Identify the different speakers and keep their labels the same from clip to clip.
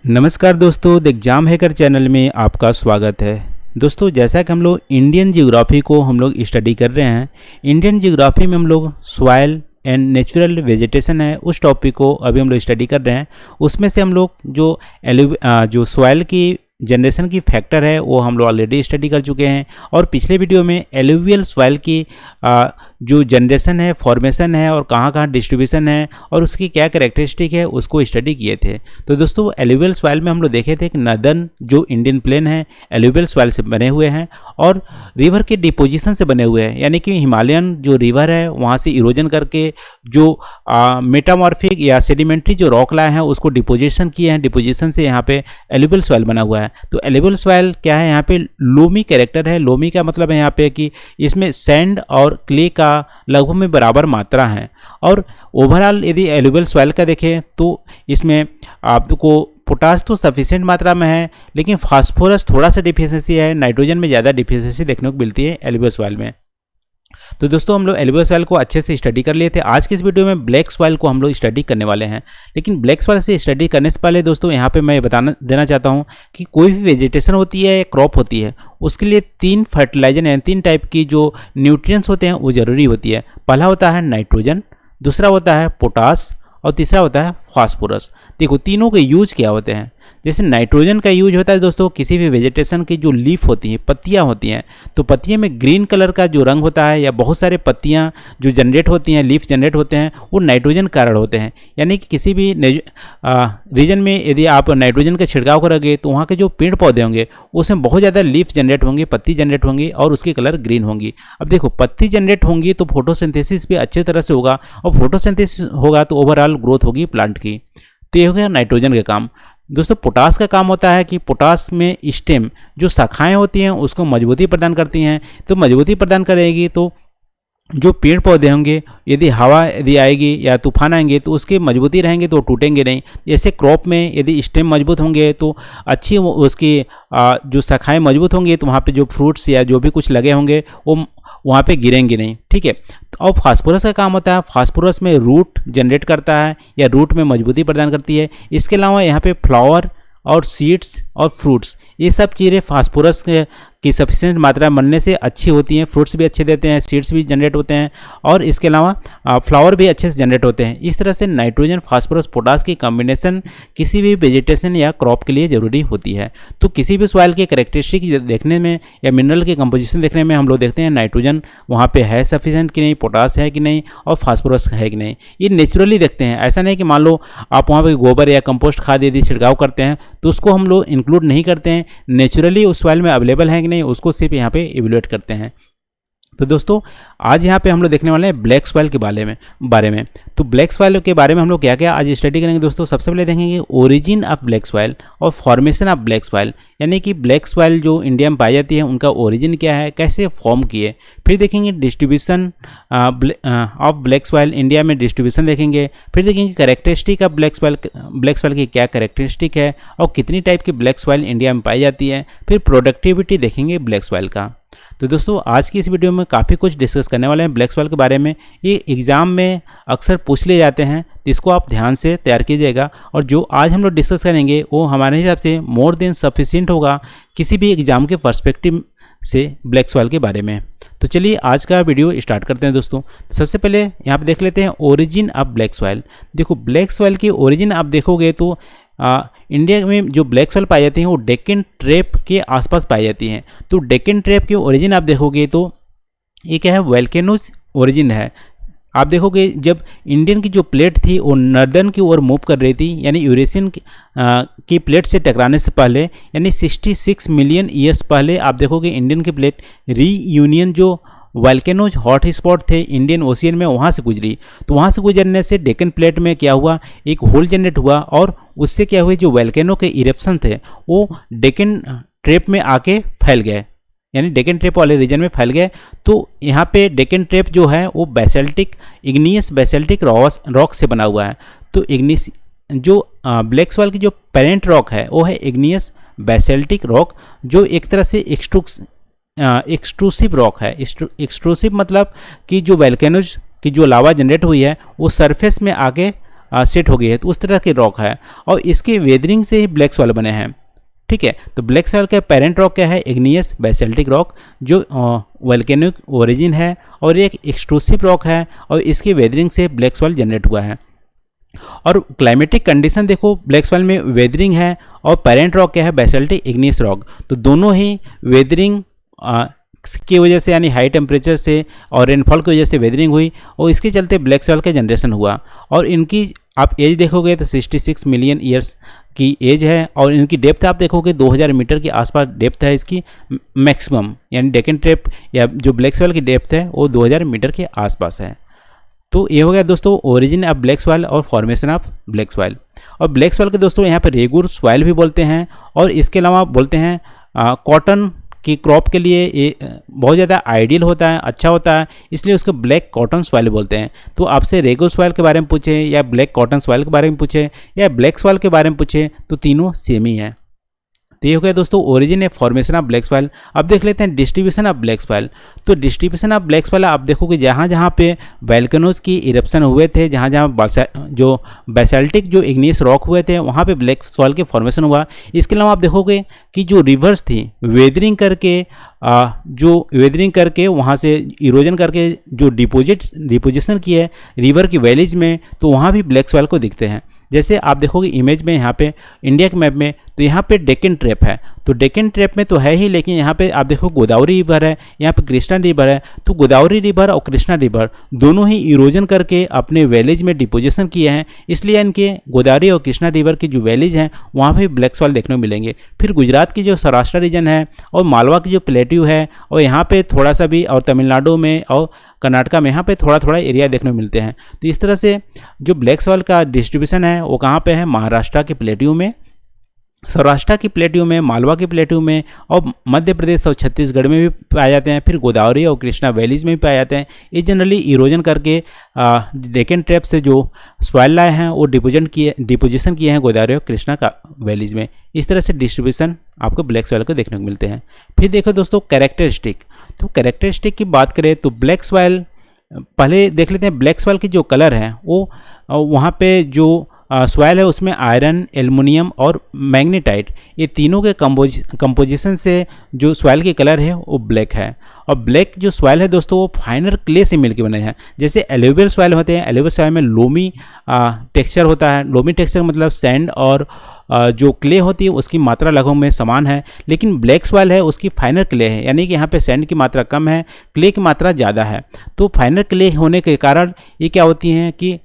Speaker 1: नमस्कार दोस्तों, the exam hacker channel में आपका स्वागत है। दोस्तों, जैसा कि हम लोग इंडियन जियोग्राफी को हम लोग स्टडी कर रहे हैं, इंडियन जियोग्राफी में हम लोग सॉइल एंड नेचुरल वेजिटेशन है, उस टॉपिक को अभी हम लोग स्टडी कर रहे हैं। उसमें से हम लोग जो सॉइल की जनरेशन की फैक्टर है वो हम लोग ऑलरेडी स्टडी कर चुके हैं, और पिछले वीडियो में एलुवियल सॉइल की जो जनरेशन है, फॉर्मेशन है और कहाँ कहाँ डिस्ट्रीब्यूशन है और उसकी क्या कैरेक्टरिस्टिक है उसको स्टडी किए थे। तो दोस्तों, एलुवियल सॉइल में हम लोग देखे थे कि नदर्न जो इंडियन प्लेन है एलुवियल सॉइल से बने हुए हैं और रिवर के डिपोजिशन से बने हुए हैं, यानी कि हिमालयन जो रिवर है वहाँ से इरोजन करके जो मेटामॉर्फिक या सेडिमेंट्री जो रॉक लाए हैं उसको डिपोजिशन किए हैं, डिपोजिशन से यहाँ पे एलुवियल सॉइल बना हुआ है। तो एलुवियल सॉइल क्या है, यहाँ पे लोमी कैरेक्टर है। लोमी का मतलब है यहाँ पे कि इसमें सैंड और क्ले का लगभग में बराबर मात्रा है, और ओवरऑल यदि एलुवियल सॉइल का देखें तो इसमें आपको पोटास तो सफिशिएंट मात्रा में है, लेकिन फास्फोरस थोड़ा सा डिफिशियंसी है, नाइट्रोजन में ज़्यादा डिफिशियंसी देखने को मिलती है एलुवियल सॉइल में। तो दोस्तों, हम लोग एलुवियल सॉइल को अच्छे से स्टडी कर लिए थे। आज के इस वीडियो में ब्लैक सॉइल को हम लोग स्टडी करने वाले हैं, लेकिन ब्लैक सॉइल से स्टडी करने से पहले दोस्तों यहाँ पे मैं बता देना चाहता हूँ कि कोई भी वेजिटेशन होती है या क्रॉप होती है उसके लिए 3 फर्टिलाइजर यानी 3 टाइप की जो न्यूट्रिएंट्स होते हैं वो ज़रूरी होती है। पहला होता है नाइट्रोजन, दूसरा होता है पोटास और तीसरा होता है फास्फोरस। देखो, तीनों के यूज क्या होते हैं। जैसे नाइट्रोजन का यूज होता है दोस्तों, किसी भी वेजिटेशन की जो लीफ होती हैं, पत्तियां होती हैं, तो पत्तियों में ग्रीन कलर का जो रंग होता है या बहुत सारे पत्तियां जो जनरेट होती हैं, लीफ जनरेट होते हैं, वो नाइट्रोजन कारण होते हैं। यानी कि किसी भी रीजन में यदि आप नाइट्रोजन का छिड़काव करोगे तो वहाँ के जो पेड़ पौधे होंगे उसमें बहुत ज़्यादा लीफ जनरेट होंगी, पत्ती जनरेट होंगी और उसकी कलर ग्रीन होंगी। अब देखो, पत्ती जनरेट होंगी तो फोटोसिंथेसिस भी अच्छे तरह से होगा, और फोटोसिंथेसिस होगा तो ओवरऑल ग्रोथ होगी प्लांट की। तो ये हो गया नाइट्रोजन का काम। दोस्तों, पोटास का काम होता है कि पोटास में स्टेम जो शाखाएं होती हैं उसको मजबूती प्रदान करती हैं। तो मजबूती प्रदान करेगी तो जो पेड़ पौधे होंगे, यदि हवा यदि आएगी या तूफान आएंगे तो उसके मजबूती रहेंगे तो टूटेंगे नहीं। जैसे क्रॉप में यदि स्टेम मजबूत होंगे तो अच्छी उसकी जो शाखाएं मजबूत होंगी तो वहाँ पे जो फ्रूट्स या जो भी कुछ लगे होंगे वो वहाँ पे गिरेंगे नहीं। ठीक है। और फास्फोरस का काम होता है, फास्फोरस में रूट जनरेट करता है या रूट में मजबूती प्रदान करती है। इसके अलावा यहाँ पे फ्लावर और सीड्स और फ्रूट्स, ये सब चीज़ें फास्फोरस की सफिशिएंट मात्रा बनने से अच्छी होती हैं। फ्रूट्स भी अच्छे देते हैं, सीड्स भी जनरेट होते हैं और इसके अलावा फ्लावर भी अच्छे से जनरेट होते हैं। इस तरह से नाइट्रोजन, फास्फोरस, पोटास की कॉम्बिनेशन किसी भी वेजिटेशन या क्रॉप के लिए ज़रूरी होती है। तो किसी भी सॉइल के कैरेक्टरिस्टिक देखने में या मिनरल के कंपोजिशन देखने में हम लोग देखते हैं नाइट्रोजन वहाँ पे है सफिशिएंट कि नहीं, पोटास है कि नहीं और फास्फोरस है कि नहीं। ये नेचुरली देखते हैं। ऐसा नहीं कि मान लो आप वहाँ पर गोबर या कंपोस्ट खाद यदि छिड़काव करते हैं तो उसको हम लोग इंक्लूड नहीं करते हैं। नेचुरली उस सॉइल में अवेलेबल है कि नहीं उसको सिर्फ यहाँ पे इवेलुएट करते हैं। तो दोस्तों, आज यहाँ पे हम लोग देखने वाले हैं ब्लैक सॉइल के बारे में। तो ब्लैक सॉइल के बारे में हम लोग क्या क्या आज स्टडी करेंगे दोस्तों। सबसे पहले देखेंगे ओरिजिन ऑफ ब्लैक सॉइल और फॉर्मेशन ऑफ ब्लैक सॉइल, यानी कि ब्लैक सॉइल जो इंडिया में पाई जाती है उनका ओरिजिन क्या है, कैसे फॉर्म किए। फिर देखेंगे distribution of black soil, India में डिस्ट्रीब्यूशन देखेंगे। फिर देखेंगे कैरेक्टरिस्टिक ऑफ ब्लैक सॉइल की क्या कैरेक्टरिस्टिक है और कितनी टाइप की ब्लैक सॉइल इंडिया में पाई जाती है। फिर प्रोडक्टिविटी देखेंगे ब्लैक सॉइल का। तो दोस्तों, आज की इस वीडियो में काफ़ी कुछ डिस्कस करने वाले हैं ब्लैक सॉइल के बारे में। ये एग्ज़ाम में अक्सर पूछ लिए जाते हैं, तो इसको आप ध्यान से तैयार कीजिएगा। और जो आज हम लोग डिस्कस करेंगे वो हमारे हिसाब से मोर देन सफिशिएंट होगा किसी भी एग्ज़ाम के पर्सपेक्टिव से ब्लैक सॉइल के बारे में। तो चलिए आज का वीडियो स्टार्ट करते हैं दोस्तों। सबसे पहले यहाँ पे देख लेते हैं ओरिजिन ऑफ ब्लैक सॉइल। देखो, ब्लैक सॉइल की ओरिजिन आप देखोगे तो इंडिया में जो ब्लैक सॉइल पाई जाती हैं वो डेक्कन ट्रैप के आसपास पाई जाती हैं। तो डेक्कन ट्रैप की ओरिजिन आप देखोगे तो ये क्या है, वोल्केनोज ओरिजिन है। आप देखोगे जब इंडियन की जो प्लेट थी वो नर्दर्न की ओर मूव कर रही थी, यानी यूरेशियन की प्लेट से टकराने से पहले, यानी 66 मिलियन ईयर्स पहले आप देखोगे इंडियन की प्लेट रीयूनियन जो वोल्केनोज हॉट स्पॉट थे इंडियन ओशियन में वहाँ से गुजरी। तो वहाँ से गुजरने से डेक्कन प्लेट में क्या हुआ, एक होल जनरेट हुआ और उससे क्या हुआ, जो वोल्केनो के इरप्शन थे वो डेक्कन ट्रैप में आके फैल गए, यानी डेक्कन ट्रैप वाले रीजन में फैल गए। तो यहाँ पे डेक्कन ट्रैप जो है वो इग्नियस बेसाल्टिक रॉक से बना हुआ है। तो इग्नियस जो ब्लैक सॉइल की जो पेरेंट रॉक है वो है इग्नियस बेसाल्टिक रॉक, जो एक तरह से एक्सट्रूसिव रॉक है। एक्सट्रूसिव मतलब कि जो वोल्केनोज की जो लावा जनरेट हुई है वो सरफेस में आके सेट हो गई है, तो उस तरह की रॉक है और इसके वेदरिंग से ही ब्लैक सॉइल बने हैं। ठीक है, तो ब्लैक सॉइल का पेरेंट रॉक क्या है? इग्नियस बेसाल्टिक रॉक, जो वोल्केनिक ओरिजिन है और एक एक्सट्रूसिव रॉक है और इसकी वेदरिंग से ब्लैक सॉइल जनरेट हुआ है। और क्लाइमेटिक कंडीशन देखो, ब्लैक सॉइल में वेदरिंग है और पेरेंट रॉक क्या है? Basaltic igneous rock. तो दोनों ही वेदरिंग की वजह से यानी हाई टेम्परेचर से और रेनफॉल की वजह से वेदरिंग हुई और इसके चलते ब्लैक सॉइल का जनरेशन हुआ। और इनकी आप एज देखोगे तो 66 मिलियन ईयर्स की एज है और इनकी डेप्थ आप देखोगे 2000 मीटर के आसपास डेप्थ है इसकी मैक्सिमम, यानी डेकन ट्रैप या जो ब्लैक सॉइल की डेप्थ है वो 2000 मीटर के आसपास है। तो ये हो गया दोस्तों ओरिजिन ऑफ ब्लैक सॉइल और फॉर्मेशन ऑफ ब्लैक सॉइल। और ब्लैक सॉइल के दोस्तों यहाँ पर रेगुर सॉइल भी बोलते हैं और इसके अलावा बोलते हैं कॉटन की क्रॉप के लिए ये बहुत ज़्यादा आइडियल होता है, अच्छा होता है, इसलिए उसको ब्लैक कॉटन सॉइल बोलते हैं। तो आपसे रेगुर सॉइल के बारे में पूछे या ब्लैक कॉटन सॉइल के बारे में पूछे या ब्लैक सॉइल के बारे में पूछे तो तीनों सेम ही है। तो ये हो गया दोस्तों ओरिजिन है फॉर्मेशन ऑफ ब्लैक सॉइल। अब देख लेते हैं डिस्ट्रीब्यूशन ऑफ ब्लैक सॉइल। तो डिस्ट्रीब्यूशन ऑफ ब्लैक सॉइल आप देखोगे जहाँ जहाँ पे वोल्केनोज की इरप्शन हुए थे, जहाँ जहाँ जो बेसाल्टिक जो इग्नियस रॉक हुए थे वहाँ पे ब्लैक सॉइल के फॉर्मेशन हुआ। इसके अलावा आप देखोगे कि जो रिवर्स थी वेदरिंग करके वहाँ से इरोजन करके जो डिपोजिशन की है रिवर की वैलीज में, तो वहाँ भी ब्लैक सॉइल को दिखते हैं। जैसे आप देखोगे इमेज में यहाँ पे इंडिया के मैप में, तो यहाँ पे डेक्कन ट्रैप है, तो डेक्कन ट्रैप में तो है ही, लेकिन यहाँ पे आप देखो गोदावरी रिवर है, यहाँ पे कृष्णा रिवर है। तो गोदावरी रिवर और कृष्णा रिवर दोनों ही इरोजन करके अपने वैलीज में डिपोजिशन किए हैं, इसलिए इनके गोदावरी और कृष्णा रिवर की जो वैलीज हैं वहाँ पे ब्लैक सॉइल देखने को मिलेंगे। फिर गुजरात की जो सौराष्ट्र रीजन है और मालवा की जो प्लेट्यू है और यहाँ पे थोड़ा सा भी, और तमिलनाडु में और कर्नाटका में यहाँ पे थोड़ा थोड़ा एरिया देखने को मिलते हैं। तो इस तरह से जो ब्लैक सॉइल का डिस्ट्रीब्यूशन है वो कहाँ पे है? महाराष्ट्र के प्लेट्यू में, सौराष्ट्र की प्लेट्यू में, मालवा की प्लेट्यू में और मध्य प्रदेश और छत्तीसगढ़ में भी पाए जाते हैं। फिर गोदावरी और कृष्णा वैलीज में भी पाए जाते हैं। ये जनरली इरोजन करके डेक्कन ट्रैप से जो सॉइल लाए हैं वो डिपोजिशन किए हैं गोदावरी और कृष्णा का वैलीज में। इस तरह से डिस्ट्रीब्यूशन आपको ब्लैक सॉइल को देखने को मिलते हैं। फिर देखो दोस्तों कैरेक्टरिस्टिक। तो कैरेक्टरिस्टिक की बात करें तो ब्लैक सॉइल पहले देख लेते हैं। ब्लैक सॉइल की जो कलर है वो वहाँ पे जो सॉइल है उसमें आयरन, एल्युमिनियम और मैग्नेटाइट, ये तीनों के कंपोजिशन से जो सॉइल की कलर है वो ब्लैक है। और ब्लैक जो सॉइल है दोस्तों वो फाइनर क्ले से मिलकर बने हैं। जैसे एल्यूवियल सॉइल होते हैं, एल्यूवियल सॉइल में लोमी टेक्सचर होता है। लोमी टेक्सचर मतलब सैंड और जो क्ले होती है उसकी मात्रा लगभग में समान है, लेकिन ब्लैक सॉइल है उसकी फाइनर क्ले है, यानी कि यहाँ पे सैंड की मात्रा कम है, क्ले की मात्रा ज़्यादा है। तो फाइनर क्ले होने के कारण ये क्या होती हैं कि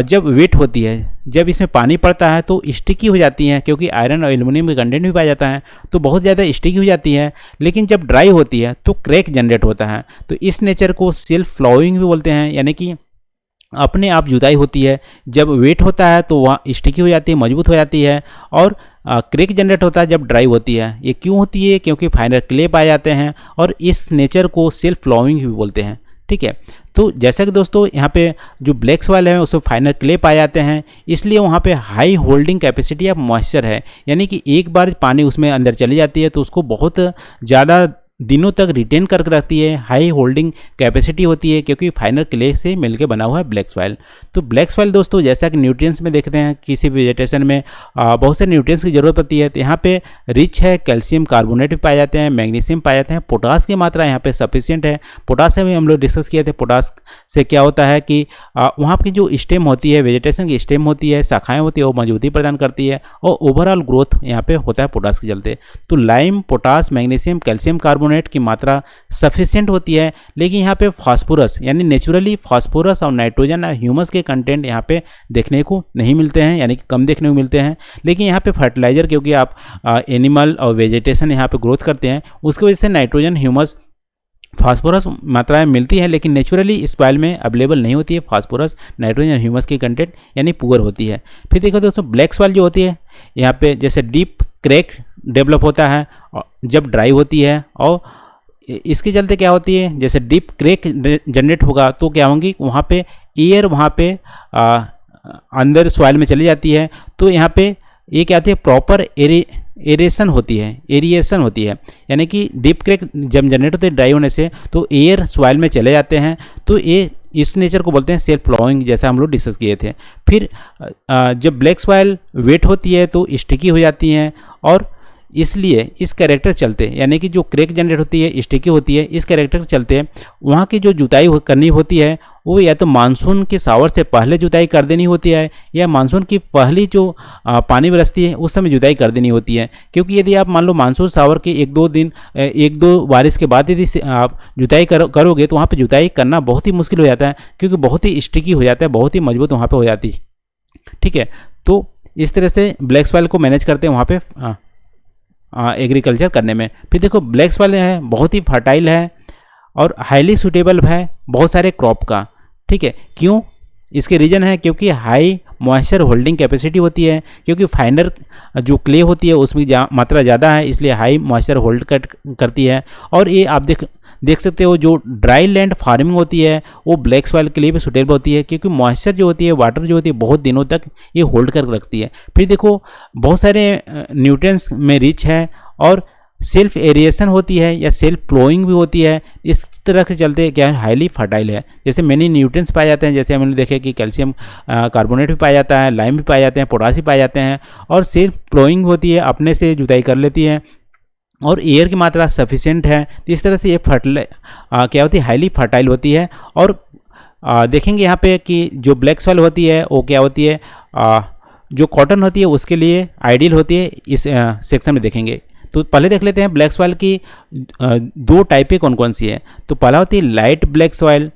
Speaker 1: जब वेट होती है, जब इसमें पानी पड़ता है तो स्टिकी हो जाती हैं, क्योंकि आयरन और एल्युमिनियम का कंटेंट भी पाया जाता है, तो बहुत ज़्यादा स्टिकी हो जाती है। लेकिन जब ड्राई होती है तो क्रैक जनरेट होता है। तो इस नेचर को सेल्फ फ्लोइंग भी बोलते हैं, यानी कि अपने आप जुदाई होती है। जब वेट होता है तो वहाँ स्टिकी हो जाती है, मजबूत हो जाती है, और क्रैक जनरेट होता है जब ड्राई होती है। ये क्यों होती है? क्योंकि फाइनर क्ले पाए जाते हैं और इस नेचर को सेल्फ फ्लोइंग भी बोलते हैं। ठीक है, तो जैसा कि दोस्तों यहाँ पे जो ब्लैक सॉइल है उसमें फाइनर क्ले पाए जाते हैं, इसलिए वहाँ पे high holding capacity of moisture है, यानी कि एक बार पानी उसमें अंदर चली जाती है तो उसको बहुत ज़्यादा दिनों तक रिटेन करके रखती है। हाई होल्डिंग कैपेसिटी होती है क्योंकि फाइनर क्ले से मिलकर बना हुआ है ब्लैक सॉइल। तो ब्लैक सॉइल दोस्तों जैसा कि न्यूट्रिएंट्स में देखते हैं, किसी वेजिटेशन में बहुत से न्यूट्रिएंट्स की जरूरत पड़ती है, तो यहाँ पे रिच है, कैल्शियम कार्बोनेट भी पाए जाते हैं, मैग्नीशियम पाए जाते हैं, पोटास की मात्रा यहाँ पे सफिशिएंट है। पोटास से भी हम लोग डिस्कस किए थे। पोटास से क्या होता है कि वहाँ की जो स्टेम होती है, वेजिटेशन की स्टेम होती है, शाखाएँ होती है, वो मजबूती प्रदान करती है और ओवरऑल ग्रोथ यहाँ पे होता है पोटास के चलते। तो lime, potash, magnesium, calcium carbonate की मात्रा सफिशिएंट होती है। लेकिन यहाँ पे फास्फोरस यानी नेचुरली फास्फोरस और नाइट्रोजन और ह्यूमस के कंटेंट यहाँ पे देखने को नहीं मिलते हैं, यानी कि कम देखने को मिलते हैं। लेकिन यहाँ पे फर्टिलाइजर, क्योंकि आप एनिमल और वेजिटेशन यहाँ पे ग्रोथ करते हैं, उसकी वजह से नाइट्रोजन, ह्यूमस, फास्फोरस मात्राएं मिलती है, लेकिन नेचुरली इस सॉइल में अवेलेबल नहीं होती है फास्फोरस, नाइट्रोजन, ह्यूमस की कंटेंट, यानी पुअर होती है। फिर देखो दोस्तों ब्लैक सॉइल जो होती है यहाँ पे जैसे डीप क्रैक डेवलप होता है जब ड्राई होती है, और इसके चलते क्या होती है, जैसे डीप क्रैक जनरेट होगा तो क्या होंगी, वहाँ पे एयर वहाँ पे अंदर सॉइल में चली जाती है। तो यहाँ पे ये क्या होती है, प्रॉपर एरेशन होती है, यानी कि डीप क्रैक जब जनरेट होते हैं ड्राई होने से, तो एयर सॉइल में चले जाते हैं, तो ये इस नेचर को बोलते हैं सेल्फ फ्लोइंग, जैसा हम लोग डिस्कस किए थे। फिर जब ब्लैक सॉइल वेट होती है तो स्टिकी हो जाती हैं, और इसलिए इस कैरेक्टर चलते, यानी कि जो क्रैक जनरेट होती है, स्टिकी होती है, इस कैरेक्टर के चलते वहाँ की जो जुताई करनी होती है वो या तो मानसून के शावर से पहले जुताई कर देनी होती है, या मानसून की पहली जो पानी बरसती है उस समय जुताई कर देनी होती है। क्योंकि यदि आप मान लो मानसून शावर के एक दो बारिश के बाद यदि आप जुताई करोगे तो वहाँ पर जुताई करना बहुत ही मुश्किल हो जाता है, क्योंकि बहुत ही स्टिकी हो जाता है, बहुत ही मजबूत वहाँ पर हो जाती है। ठीक है, तो इस तरह से ब्लैक सॉइल को मैनेज करते हैं वहाँ पे एग्रीकल्चर करने में। फिर देखो ब्लैक सॉइल है बहुत ही फर्टाइल है और हाईली सूटेबल है बहुत सारे क्रॉप का। ठीक है, क्यों? इसके रीज़न है क्योंकि हाई मॉइस्चर होल्डिंग कैपेसिटी होती है, क्योंकि फाइनर जो क्ले होती है उसमें मात्रा ज़्यादा है, इसलिए हाई मॉइस्चर होल्ड करती है। और ये आप देख सकते हो जो ड्राई लैंड फार्मिंग होती है वो ब्लैक सॉइल के लिए भी सुटेबल होती है, क्योंकि मॉइस्चर जो होती है, वाटर जो होती है, बहुत दिनों तक ये होल्ड कर रखती है। फिर देखो बहुत सारे न्यूट्रिएंट्स में रिच है और सेल्फ एरिएशन होती है या सेल्फ फ्लोइंग भी होती है। इस तरह से चलते क्या है, हाईली फर्टाइल है। जैसे मैनी न्यूट्रिएंट्स पाए जाते हैं, जैसे हमने देखे कि कैल्शियम कार्बोनेट भी पाया जाता है, लाइम भी पाए जाते हैं, पोटास भी पाए जाते हैं, और सेल्फ फ्लोइंग होती है, अपने से जुताई कर लेती है, और एयर की मात्रा सफिशिएंट है। तो इस तरह से ये क्या होती है, हाईली फर्टाइल होती है। और देखेंगे यहाँ पे कि जो ब्लैक सॉइल होती है वो क्या होती है, जो कॉटन होती है उसके लिए आइडियल होती है, इस सेक्शन में देखेंगे। तो पहले देख लेते हैं ब्लैक सॉइल की दो टाइपें कौन कौन सी है। तो पहला होती है लाइट ब्लैक सॉइल,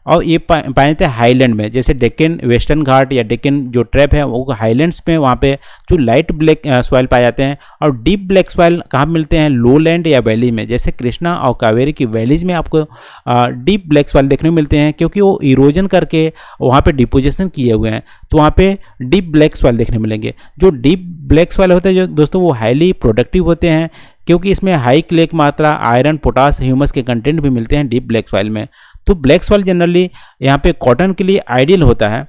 Speaker 1: और ये पाए जाते हैं हाईलैंड में, जैसे डेक्कन वेस्टर्न घाट या डेक्कन जो ट्रैप है वो हाईलैंड्स में, वहाँ पे जो लाइट ब्लैक सॉइल पाए जाते हैं। और डीप ब्लैक सॉइल कहाँ मिलते हैं, लो लैंड या वैली में, जैसे कृष्णा और कावेरी की वैलीज में आपको डीप ब्लैक सॉइल देखने को मिलते हैं, क्योंकि वो इरोजन करके वहाँ पे डिपोजिशन किए हुए हैं, तो वहाँ पे डीप ब्लैक सॉइल देखने मिलेंगे। जो डीप ब्लैक सॉइल होते हैं जो दोस्तों वो हाईली प्रोडक्टिव होते हैं, क्योंकि इसमें हाई क्ले की मात्रा, आयरन, पोटास, ह्यूमस के कंटेंट भी मिलते हैं डीप ब्लैक सॉइल में। तो ब्लैक सॉइल जनरली यहाँ पे कॉटन के लिए आइडियल होता है,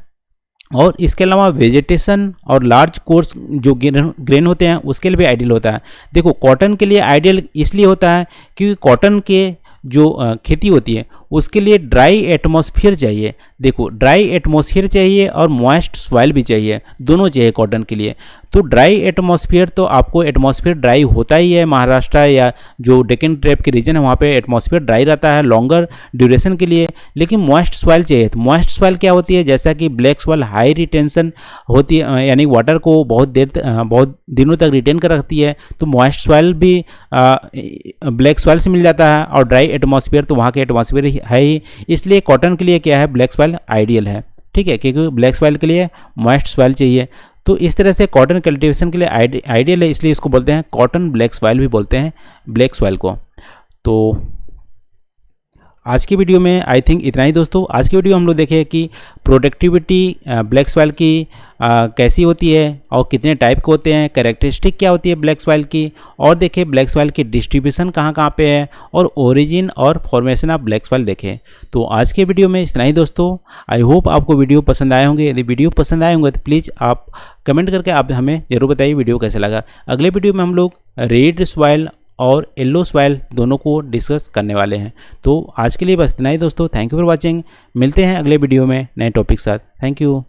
Speaker 1: और इसके अलावा वेजिटेशन और लार्ज कोर्स जो ग्रेन होते हैं उसके लिए भी आइडियल होता है। देखो कॉटन के लिए आइडियल इसलिए होता है क्योंकि कॉटन के जो खेती होती है उसके लिए ड्राई एटमॉस्फेयर चाहिए। देखो ड्राई एटमॉस्फेयर चाहिए और मॉइस्ट सॉइल भी चाहिए, दोनों चाहिए कॉटन के लिए। तो ड्राई एटमॉस्फेयर, तो आपको एटमॉस्फेयर ड्राई होता ही है, महाराष्ट्र या जो डेक्कन ट्रैप के रीजन है वहाँ पे एटमॉस्फेयर ड्राई रहता है लॉन्गर ड्यूरेशन के लिए, लेकिन मॉइस्ट सॉइल चाहिए। तो मॉइस्ट सॉइल क्या होती है, जैसा कि ब्लैक सॉइल हाई रिटेंशन होती है, यानी वाटर को बहुत दिनों तक रिटेन कर रखती है, तो मॉइस्ट सॉइल भी ब्लैक सॉइल से मिल जाता है। और ड्राई एटमॉस्फेयर तो वहाँ के एटमॉस्फेयर है ही, इसलिए कॉटन के लिए क्या है, ब्लैक सॉइल आइडियल है। ठीक है, क्योंकि ब्लैक सॉइल के लिए मॉइस्ट सॉइल चाहिए। तो इस तरह से कॉटन कल्टीवेशन के लिए आइडियल है, इसलिए इसको बोलते हैं कॉटन ब्लैक सॉइल भी बोलते हैं ब्लैक सॉइल को। तो आज की वीडियो में आई थिंक इतना ही दोस्तों। आज की वीडियो हम लोग देखें कि प्रोडक्टिविटी ब्लैक सॉइल की कैसी होती है और कितने टाइप के होते हैं, कैरेक्टरिस्टिक क्या होती है ब्लैक सॉइल की, और देखें ब्लैक सॉइल की डिस्ट्रीब्यूशन कहाँ कहाँ पे है, और ओरिजिन और फॉर्मेशन ऑफ ब्लैक सॉइल देखें। तो आज के वीडियो में इतना ही दोस्तों। आई होप आपको वीडियो पसंद आए होंगे। यदि वीडियो पसंद आए होंगे तो प्लीज़ आप कमेंट करके आप हमें ज़रूर बताइए वीडियो कैसे लगा। अगले वीडियो में हम लोग रेड सॉइल और येलो सॉइल दोनों को डिस्कस करने वाले हैं। तो आज के लिए बस इतना ही दोस्तों। Thank you for watching. मिलते हैं अगले वीडियो में नए टॉपिक के साथ। Thank you.